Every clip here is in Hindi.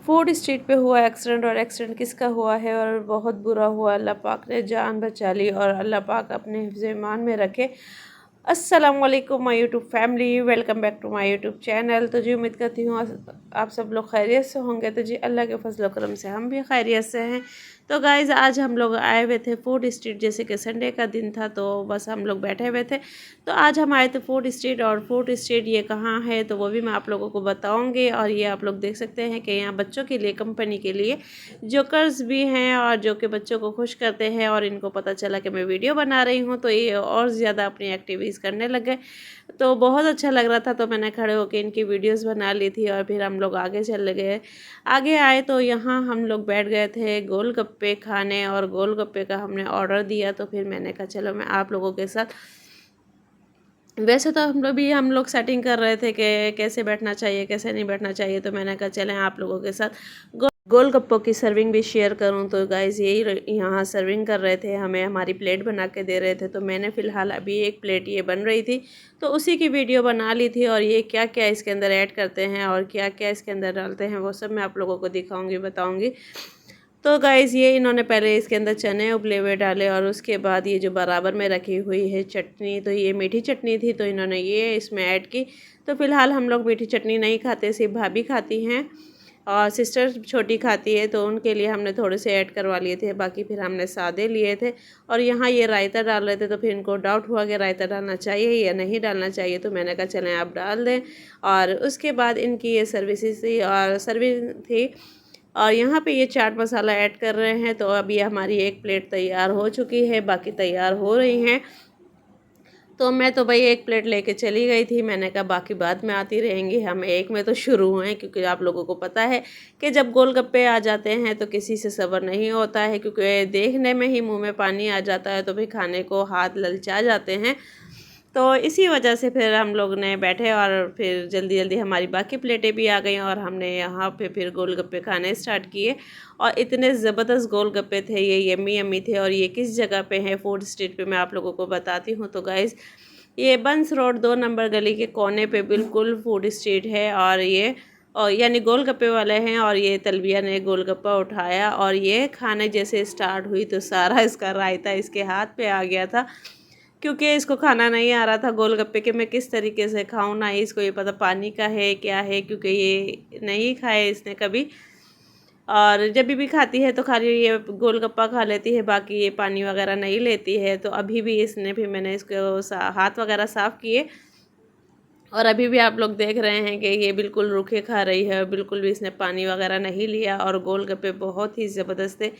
फूड स्ट्रीट पे हुआ एक्सीडेंट, और एक्सीडेंट किसका हुआ है और बहुत बुरा हुआ। अल्लाह पाक ने जान बचा ली और अल्लाह पाक अपने हिफ्ज़ ईमान में रखे। अस्सलाम वालेकुम my YouTube family, welcome back to my YouTube channel. तो जी उम्मीद करती हूँ आप सब लोग खैरियत से होंगे। तो जी अल्लाह के फजल करम से हम भी खैरियत से हैं। तो गाइज़ आज हम लोग आए हुए थे फूड स्ट्रीट, जैसे कि संडे का दिन था तो बस हम लोग बैठे हुए थे। तो आज हम आए थे फूड स्ट्रीट, और फूड स्ट्रीट ये कहाँ है तो वो भी मैं आप लोगों को बताऊंगी। और ये आप लोग देख सकते हैं कि यहाँ बच्चों के लिए, कंपनी के लिए जोकर्स भी हैं और जो कि बच्चों को खुश करते हैं। और इनको पता चला कि मैं वीडियो बना रही हूँ तो ये और ज़्यादा अपनी एक्टिविटीज़ करने लग गए। तो बहुत अच्छा लग रहा था, तो मैंने खड़े होकर इनकी वीडियोस बना ली थी। और फिर हम लोग आगे चले गए। आगे आए तो यहाँ हम लोग बैठ गए थे गोलगप्पे खाने, और गोलगप्पे का हमने ऑर्डर दिया। तो फिर मैंने कहा चलो मैं आप लोगों के साथ, वैसे तो हम लोग सेटिंग कर रहे थे कि कैसे बैठना चाहिए कैसे नहीं बैठना चाहिए। तो मैंने कहा चलें आप लोगों के साथ गोलगप्पों की सर्विंग भी शेयर करूं। तो गाइज़ यही यहाँ सर्विंग कर रहे थे, हमें हमारी प्लेट बना के दे रहे थे। तो मैंने फ़िलहाल अभी एक प्लेट ये बन रही थी तो उसी की वीडियो बना ली थी। और ये क्या क्या इसके अंदर ऐड करते हैं और क्या क्या इसके अंदर डालते हैं वो सब मैं आप लोगों को दिखाऊँगी, बताऊँगी। तो गाइज़ ये इन्होंने पहले इसके अंदर चने उबले हुए डाले, और उसके बाद ये जो बराबर में रखी हुई है चटनी, तो ये मीठी चटनी थी तो इन्होंने ये इसमें ऐड की। तो फ़िलहाल हम लोग मीठी चटनी नहीं खाते, सिर्फ भाभी खाती हैं और सिस्टर छोटी खाती है, तो उनके लिए हमने थोड़े से ऐड करवा लिए थे, बाकी फिर हमने सादे लिए थे। और यहाँ ये रायता डाल रहे थे तो फिर इनको डाउट हुआ कि रायता डालना चाहिए या नहीं डालना चाहिए। तो मैंने कहा चलें आप डाल दें। और उसके बाद इनकी ये सर्विसेज थी और सर्विस थी। और यहाँ पे ये चाट मसाला ऐड कर रहे हैं। तो अब ये हमारी एक प्लेट तैयार हो चुकी है, बाकी तैयार हो रही हैं। तो मैं तो भाई एक प्लेट लेके चली गई थी, मैंने कहा बाकी बाद में आती रहेंगी, हम एक में तो शुरू हुए। क्योंकि आप लोगों को पता है कि जब गोलगप्पे आ जाते हैं तो किसी से सब्र नहीं होता है, क्योंकि देखने में ही मुंह में पानी आ जाता है, तो फिर खाने को हाथ ललचा जाते हैं। तो इसी वजह से फिर हम लोग ने बैठे और फिर जल्दी जल्दी हमारी बाकी प्लेटें भी आ गई, और हमने यहाँ पे फिर गोलगप्पे खाने स्टार्ट किए। और इतने ज़बरदस्त गोलगप्पे थे, ये यम्मी यम्मी थे। और ये किस जगह पे है फूड स्ट्रीट पे मैं आप लोगों को बताती हूँ। तो गाइज़ ये बंस रोड 2 नंबर गली के कोने पे बिल्कुल फूड स्ट्रीट है। और ये यानी गोलगप्पे वाले हैं। और ये तलबिया ने गोलगप्पा उठाया और ये खाने जैसे स्टार्ट हुई तो सारा इसका रायता इसके हाथ पे आ गया था, क्योंकि इसको खाना नहीं आ रहा था गोलगप्पे के मैं किस तरीके से खाऊं, ना ही इसको ये पता पानी का है क्या है, क्योंकि ये नहीं खाए इसने कभी। और जब भी खाती है तो खाली ये गोलगप्पा खा लेती है, बाकी ये पानी वगैरह नहीं लेती है। तो अभी भी इसने भी, मैंने इसको हाथ वगैरह साफ़ किए, और अभी भी आप लोग देख रहे हैं कि ये बिल्कुल रूखे खा रही है, बिल्कुल भी इसने पानी वगैरह नहीं लिया। और गोलगप्पे बहुत ही ज़बरदस्त थे,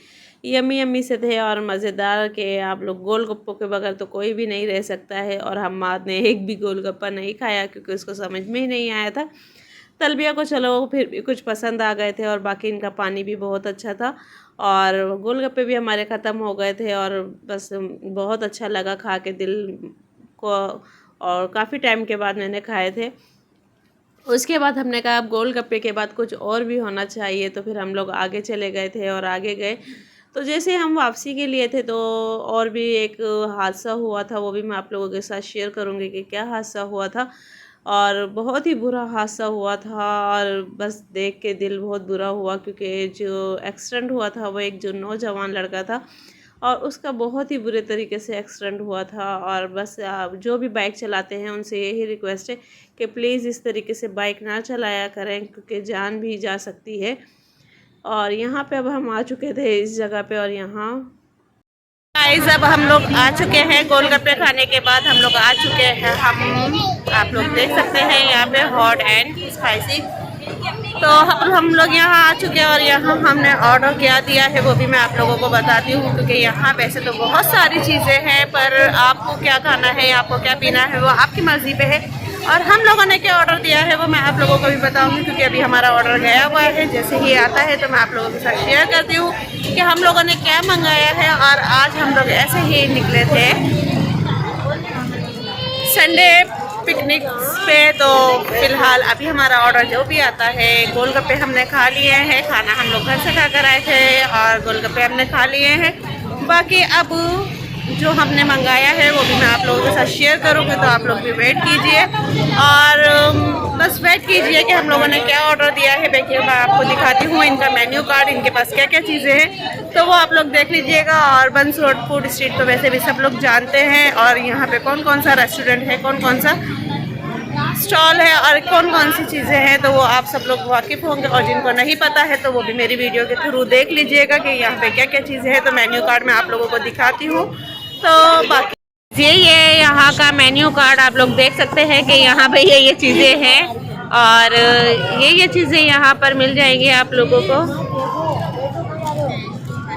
यम्मी यम्मी से थे और मज़ेदार के आप लोग गोलगप्पों के बगैर तो कोई भी नहीं रह सकता है। और हम्माद ने एक भी गोलगप्पा नहीं खाया क्योंकि उसको समझ में ही नहीं आया था। तलबिया को चलो फिर भी कुछ पसंद आ गए थे, और बाकी इनका पानी भी बहुत अच्छा था। और गोलगप्पे भी हमारे ख़त्म हो गए थे, और बस बहुत अच्छा लगा खा के दिल को। और काफ़ी टाइम के बाद मैंने खाए थे। उसके बाद हमने कहा अब गोलगप्पे के बाद कुछ और भी होना चाहिए, तो फिर हम लोग आगे चले गए थे और आगे गए। तो जैसे हम वापसी के लिए थे तो और भी एक हादसा हुआ था, वो भी मैं आप लोगों के साथ शेयर करूँगी कि क्या हादसा हुआ था। और बहुत ही बुरा हादसा हुआ था, और बस देख के दिल बहुत बुरा हुआ, क्योंकि जो एक्सीडेंट हुआ था वो एक जो नौजवान लड़का था, और उसका बहुत ही बुरे तरीके से एक्सीडेंट हुआ था। और बस जो भी बाइक चलाते हैं उनसे यही रिक्वेस्ट है कि प्लीज़ इस तरीके से बाइक ना चलाया करें, क्योंकि जान भी जा सकती है। और यहाँ पे अब हम आ चुके थे इस जगह पे, और यहाँ गाइस अब हम लोग आ चुके हैं गोलगप्पे खाने के बाद। हम लोग आ चुके हैं, आप लोग देख सकते हैं यहाँ पे हॉट एंड स्पाइसी। तो हम लोग यहाँ आ चुके हैं, और यहाँ हमने ऑर्डर क्या दिया है वो भी मैं आप लोगों को बताती हूँ। क्योंकि यहाँ वैसे तो बहुत सारी चीज़ें हैं, पर आपको क्या खाना है, आपको क्या पीना है वो आपकी मर्ज़ी पे है। और हम लोगों ने क्या ऑर्डर दिया है वो मैं आप लोगों को भी बताऊंगी, क्योंकि अभी हमारा ऑर्डर गया हुआ है। जैसे ही आता है तो मैं आप लोगों के साथ शेयर करती हूँ कि हम लोगों ने क्या मंगाया है। और आज हम लोग ऐसे ही निकले थे संडे पिकनिक पे। तो फ़िलहाल अभी हमारा ऑर्डर जो भी आता है, गोलगप्पे हमने खा लिए हैं, खाना हम लोग घर से खा कर आए थे और गोलगप्पे हमने खा लिए हैं। बाकी अब जो हमने मंगाया है वो भी मैं आप लोगों के साथ शेयर करूँगी, तो आप लोग भी वेट कीजिए और बस वेट कीजिए कि हम लोगों ने क्या ऑर्डर दिया है। देखिए मैं आपको दिखाती हूँ इनका मेन्यू कार्ड, इनके पास क्या क्या चीज़ें हैं, तो वो आप लोग देख लीजिएगा। और बंस रोड फूड स्ट्रीट तो वैसे भी सब लोग जानते हैं, और यहाँ पे कौन कौन सा रेस्टोरेंट है, कौन कौन सा स्टॉल है और कौन कौन सी चीज़ें हैं, तो वो आप सब लोग वाकिफ़ होंगे। और जिनको नहीं पता है तो वो भी मेरी वीडियो के थ्रू देख लीजिएगा कि यहाँ पे क्या क्या चीज़ें हैं। तो मेन्यू कार्ड मैं आप लोगों को दिखाती हूँ। तो बाकी ये यहाँ का मेन्यू कार्ड आप लोग देख सकते हैं कि यहाँ पे ये चीज़ें हैं, और ये चीज़ें यहाँ पर मिल जाएंगी आप लोगों को।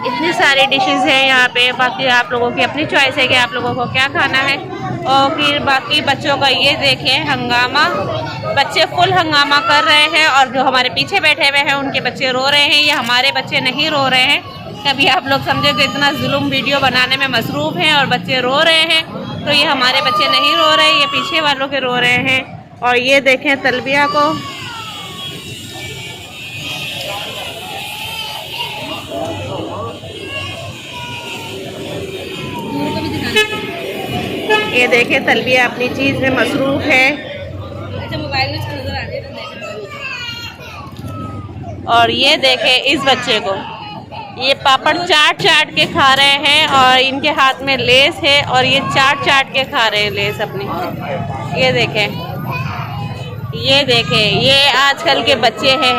इतनी सारी डिशेस हैं यहाँ पे। बाकी आप लोगों की अपनी चॉइस है कि आप लोगों को क्या खाना है। और फिर बाकी बच्चों का ये देखें हंगामा, बच्चे फुल हंगामा कर रहे हैं, और जो हमारे पीछे बैठे हुए हैं उनके बच्चे रो रहे हैं। ये हमारे बच्चे नहीं रो रहे हैं। कभी आप लोग समझो कि इतना जुल्म वीडियो बनाने में मसरूफ़ हैं और बच्चे रो रहे हैं, तो ये हमारे बच्चे नहीं रो रहे, ये पीछे वालों के रो रहे हैं। और ये देखें तलबिया को, ये देखें तलबिया अपनी चीज़ में मसरूफ़ है। अच्छा मोबाइल में नजर आ रही है। और ये देखें इस बच्चे को, ये पापड़ चाट चाट के खा रहे हैं, और इनके हाथ में लेस है और ये चाट चाट के खा रहे हैं लेस अपनी। ये देखें, ये देखें, ये आजकल के बच्चे हैं।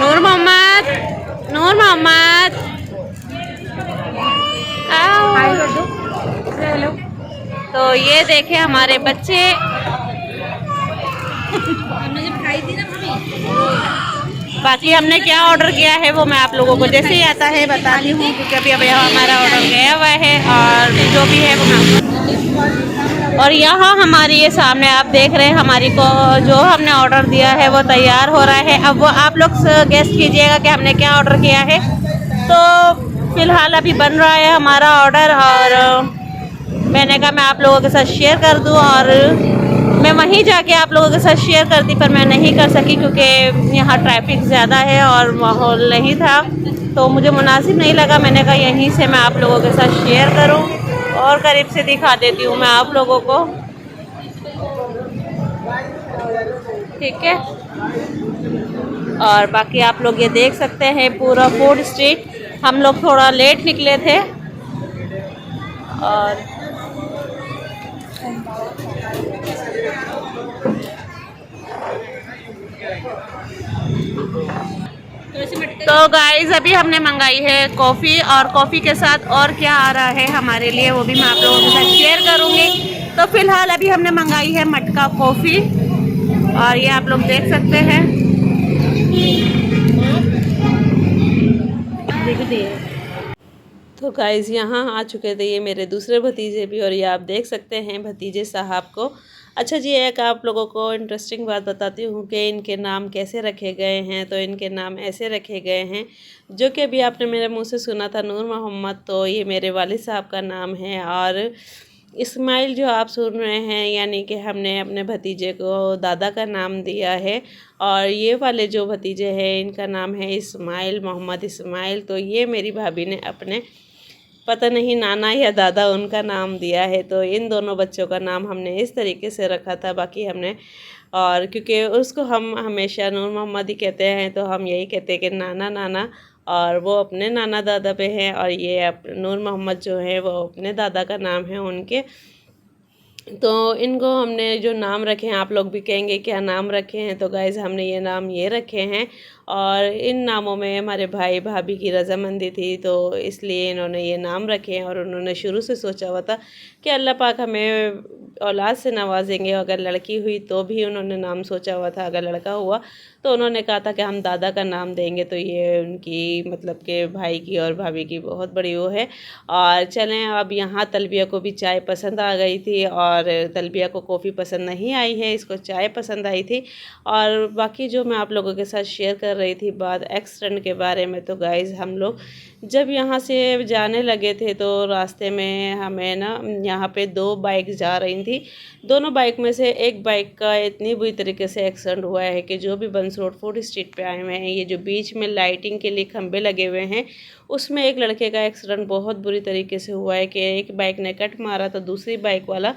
नूर मोहम्मद, नूर मोहम्मद हेलो। तो ये देखे हमारे बच्चे, हमने जब खाई थी ना मम्मी। बाकी हमने क्या ऑर्डर किया है वो मैं आप लोगों को जैसे ही आता है बताती हूँ, क्योंकि अभी अभी हमारा ऑर्डर गया हुआ है, और जो भी है वो मैं। और यहाँ हमारी ये सामने आप देख रहे हैं, हमारी को जो हमने ऑर्डर दिया है वो तैयार हो रहा है। अब वो आप लोग गेस कीजिएगा कि हमने क्या ऑर्डर किया है। तो फ़िलहाल अभी बन रहा है हमारा ऑर्डर, और मैंने कहा मैं आप लोगों के साथ शेयर कर दूं, और मैं वहीं जाके आप लोगों के साथ शेयर करती, पर मैं नहीं कर सकी क्योंकि यहाँ ट्रैफिक ज़्यादा है और माहौल नहीं था, तो मुझे मुनासिब नहीं लगा। मैंने कहा यहीं से मैं आप लोगों के साथ शेयर करूं, और करीब से दिखा देती हूँ मैं आप लोगों को, ठीक है। और बाकी आप लोग ये देख सकते हैं पूरा फूड स्ट्रीट। हम लोग थोड़ा लेट निकले थे, और तो गाइस अभी हमने मंगाई है कॉफ़ी, और कॉफ़ी के साथ और क्या आ रहा है हमारे लिए वो भी मैं आप लोगों के साथ शेयर करूँगी। तो फ़िलहाल अभी हमने मंगाई है मटका कॉफ़ी, और ये आप लोग देख सकते हैं। तो गाइस यहाँ आ चुके थे ये मेरे दूसरे भतीजे भी, और ये आप देख सकते हैं भतीजे साहब को। अच्छा जी, एक आप लोगों को इंटरेस्टिंग बात बताती हूँ कि इनके नाम कैसे रखे गए हैं। तो इनके नाम ऐसे रखे गए हैं, जो कि अभी आपने मेरे मुंह से सुना था नूर मोहम्मद, तो ये मेरे वालिद साहब का नाम है। और इस्माइल जो आप सुन रहे हैं, यानी कि हमने अपने भतीजे को दादा का नाम दिया है। और ये वाले जो भतीजे हैं इनका नाम है इस्माइल, मोहम्मद इस्माइल। तो ये मेरी भाभी ने अपने पता नहीं नाना या दादा उनका नाम दिया है। तो इन दोनों बच्चों का नाम हमने इस तरीके से रखा था। बाकी हमने, और क्योंकि उसको हम हमेशा नूर मोहम्मद ही कहते हैं, तो हम यही कहते हैं कि नाना नाना, और वो अपने नाना दादा पे हैं, और ये नूर मोहम्मद जो है वो अपने दादा का नाम है उनके। तो इनको हमने जो नाम रखे हैं, आप लोग भी कहेंगे क्या नाम रखे हैं, तो गाइज़ हमने ये नाम ये रखे हैं। और इन नामों में हमारे भाई भाभी की रजामंदी थी, तो इसलिए इन्होंने ये नाम रखे हैं। और उन्होंने शुरू से सोचा हुआ था कि अल्लाह पाक हमें औलाद से नवाजेंगे। अगर लड़की हुई तो भी उन्होंने नाम सोचा हुआ था, अगर लड़का हुआ तो उन्होंने कहा था कि हम दादा का नाम देंगे। तो ये उनकी मतलब के भाई की और भाभी की बहुत बड़ी वो है। और चलें, अब यहाँ तलबिया को भी चाय पसंद आ गई थी, और तलबिया को कॉफ़ी पसंद नहीं आई है, इसको चाय पसंद आई थी। और बाकी जो मैं आप लोगों के साथ शेयर कर रही थी बात एक्सीडेंट के बारे में, तो गाइज़ हम लोग जब यहाँ से जाने लगे थे तो रास्ते में हमें ना यहाँ पे 2 बाइक जा रही थी। दोनों बाइक में से एक बाइक का इतनी बुरी तरीके से एक्सीडेंट हुआ है कि जो भी बंस रोड फूड स्ट्रीट पे आए हुए हैं, ये जो बीच में लाइटिंग के लिए खंभे लगे हुए हैं, उसमें एक लड़के का एक्सीडेंट बहुत बुरी तरीके से हुआ है कि एक बाइक ने कट मारा तो दूसरी बाइक वाला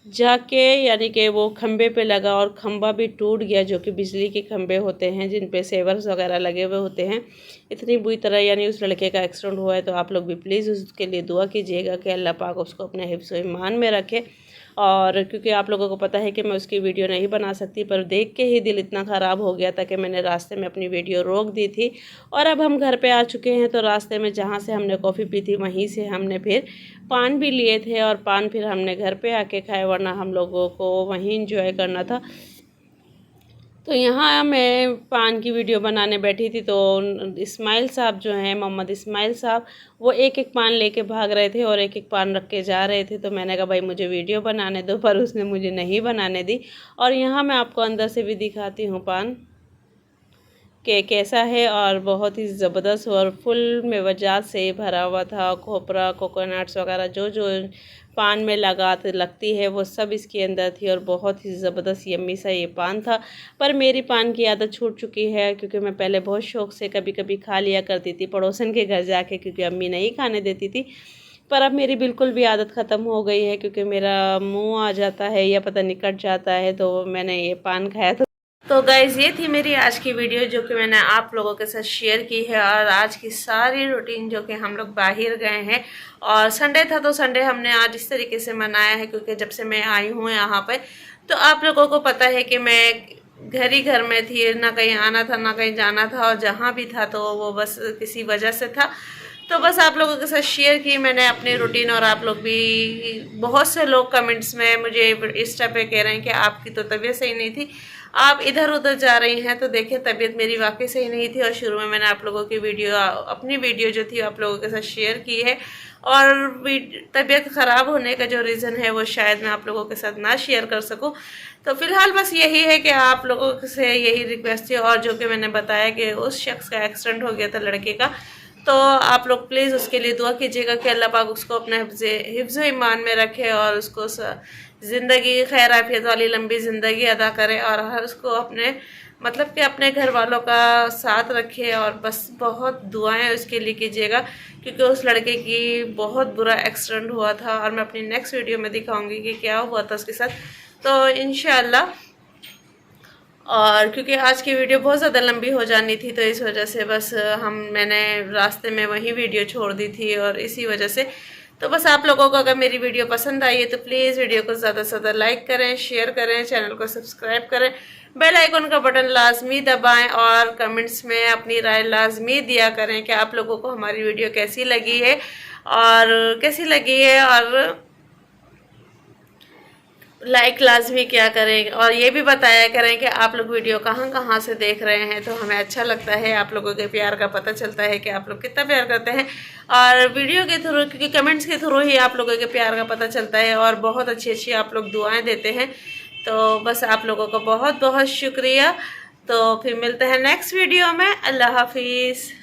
जाके यानी कि वो खंबे पे लगा और खंबा भी टूट गया, जो कि बिजली के खंबे होते हैं जिन पे सेवर्स वगैरह लगे हुए होते हैं। इतनी बुरी तरह यानी उस लड़के का एक्सीडेंट हुआ है। तो आप लोग भी प्लीज़ उसके लिए दुआ कीजिएगा कि अल्लाह पाक उसको अपने हिफ्ज़ व ईमान में रखे। और क्योंकि आप लोगों को पता है कि मैं उसकी वीडियो नहीं बना सकती, पर देख के ही दिल इतना ख़राब हो गया था कि मैंने रास्ते में अपनी वीडियो रोक दी थी। और अब हम घर पे आ चुके हैं, तो रास्ते में जहाँ से हमने कॉफ़ी पी थी वहीं से हमने फिर पान भी लिए थे और पान फिर हमने घर पे आके खाए, वरना हम लोगों को वहीं इंजॉय करना था। तो यहाँ मैं पान की वीडियो बनाने बैठी थी तो इस्माइल साहब जो हैं, मोहम्मद इस्माइल साहब, वो एक एक पान लेके भाग रहे थे और एक एक पान रख के जा रहे थे। तो मैंने कहा भाई मुझे वीडियो बनाने दो, पर उसने मुझे नहीं बनाने दी। और यहाँ मैं आपको अंदर से भी दिखाती हूँ पान कि कैसा है, और बहुत ही ज़बरदस्त और फुल मेवजात से भरा हुआ था। खोपरा, कोकोनट्स वगैरह जो जो पान में लगती है वो सब इसके अंदर थी, और बहुत ही ज़बरदस्त यम्मी सा ये पान था। पर मेरी पान की आदत छूट चुकी है, क्योंकि मैं पहले बहुत शौक़ से कभी कभी खा लिया करती थी पड़ोसन के घर जाके, क्योंकि अम्मी नहीं खाने देती थी। पर अब मेरी बिल्कुल भी आदत ख़त्म हो गई है, क्योंकि मेरा मुँह आ जाता है या पता नहीं कट जाता है, तो मैंने ये पान खाया तो गाइज़ ये थी मेरी आज की वीडियो जो कि मैंने आप लोगों के साथ शेयर की है। और आज की सारी रूटीन जो कि हम लोग बाहर गए हैं, और संडे था तो संडे हमने आज इस तरीके से मनाया है, क्योंकि जब से मैं आई हूँ यहाँ पे तो आप लोगों को पता है कि मैं घर ही घर में थी, ना कहीं आना था ना कहीं जाना था, और जहाँ भी था तो वो बस किसी वजह से था। तो बस आप लोगों के साथ शेयर की मैंने अपनी रूटीन। और आप लोग भी, बहुत से लोग कमेंट्स में मुझे इंस्टा पे कह रहे हैं कि आपकी तो तबीयत सही नहीं थी, आप इधर उधर जा रही हैं। तो देखिए तबीयत मेरी वाकई सही नहीं थी, और शुरू में मैंने आप लोगों की वीडियो, अपनी वीडियो जो थी आप लोगों के साथ शेयर की है। और तबीयत ख़राब होने का जो रीज़न है वो शायद मैं आप लोगों के साथ ना शेयर कर सकूं। तो फ़िलहाल बस यही है कि आप लोगों से यही रिक्वेस्ट थी। और जो कि मैंने बताया कि उस शख्स का एक्सीडेंट हो गया था लड़के का, तो आप लोग प्लीज़ उसके लिए दुआ कीजिएगा कि अल्लाह पाक उसको अपने हिफ्ज़ ईमान में रखे, और उसको ज़िंदगी खैर आफियत वाली लंबी ज़िंदगी अदा करे, और हर उसको अपने मतलब कि अपने घर वालों का साथ रखे। और बस बहुत दुआएं उसके लिए कीजिएगा, क्योंकि उस लड़के की बहुत बुरा एक्सीडेंट हुआ था, और मैं अपनी नेक्स्ट वीडियो में दिखाऊंगी कि क्या हुआ था उसके साथ। तो इंशाअल्लाह, और क्योंकि आज की वीडियो बहुत ज़्यादा लंबी हो जानी थी, तो इस वजह से बस मैंने रास्ते में वही वीडियो छोड़ दी थी, और इसी वजह से तो बस आप लोगों को अगर मेरी वीडियो पसंद आई है तो प्लीज़ वीडियो को ज़्यादा से ज़्यादा लाइक करें, शेयर करें, चैनल को सब्सक्राइब करें, बेल आइकन का बटन लाजमी दबाएं, और कमेंट्स में अपनी राय लाजमी दिया करें कि आप लोगों को हमारी वीडियो कैसी लगी है, और लाइक लाजमी क्या करें, और ये भी बताया करें कि आप लोग वीडियो कहाँ कहाँ से देख रहे हैं। तो हमें अच्छा लगता है, आप लोगों के प्यार का पता चलता है कि आप लोग कितना प्यार करते हैं। और वीडियो के थ्रू, क्योंकि कमेंट्स के थ्रू ही आप लोगों के प्यार का पता चलता है, और बहुत अच्छी अच्छी आप लोग दुआएं देते हैं। तो बस आप लोगों का बहुत बहुत शुक्रिया। तो फिर मिलते हैं नेक्स्ट वीडियो में। अल्लाह हाफिज़।